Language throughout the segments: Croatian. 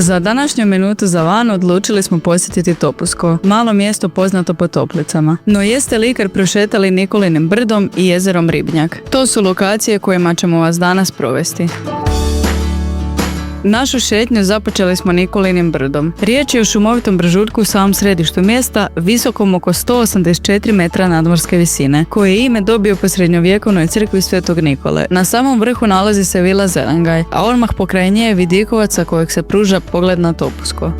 Za današnju minutu za van odlučili smo posjetiti Topusko, malo mjesto poznato po toplicama. No jeste li ikad prošetali Nikolinim brdom i jezerom Ribnjak? To su lokacije kojima ćemo vas danas provesti. Našu šetnju započeli smo Nikolinim brdom. Riječ je o šumovitom brežuljku u samom središtu mjesta, visokom oko 184 metra nadmorske visine, koje je ime dobio po srednjovjekovnoj crkvi Svetog Nikole. Na samom vrhu nalazi se vila Zelengaj, a odmah pokraj nje je vidikovac sa kojeg se pruža pogled na Topusko.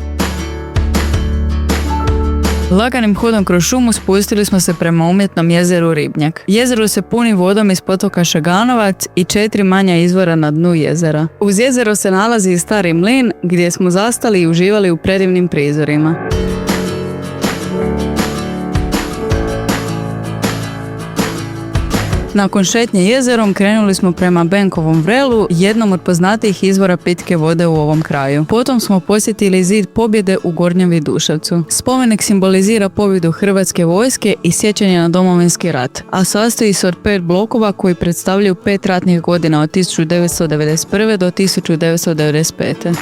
Laganim hodom kroz šumu spustili smo se prema umjetnom jezeru Ribnjak. Jezero se puni vodom iz potoka Šaganovac i 4 manja izvora na dnu jezera. Uz jezero se nalazi i stari mlin gdje smo zastali i uživali u predivnim prizorima. Nakon šetnje jezerom krenuli smo prema Benkovom vrelu, jednom od poznatijih izvora pitke vode u ovom kraju. Potom smo posjetili zid pobjede u Gornjem Viduševcu. Spomenik simbolizira pobjedu Hrvatske vojske i sjećanje na Domovinski rat, a sastoji se od 5 blokova koji predstavljaju 5 ratnih godina od 1991. do 1995.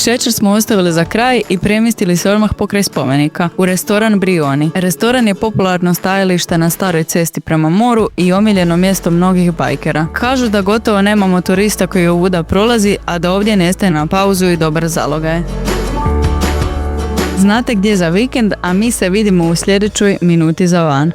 Šećer smo ostavili za kraj i premjestili se odmah pokraj spomenika, u restoran Brioni. Restoran je popularno stajalište na staroj cesti prema moru i omiljeno mjesto mnogih bajkera. Kažu da gotovo nema motorista koji ovuda prolazi, a da ovdje nestaje na pauzu i dobar zalogaj. Znate gdje za vikend, a mi se vidimo u sljedećoj minuti za van.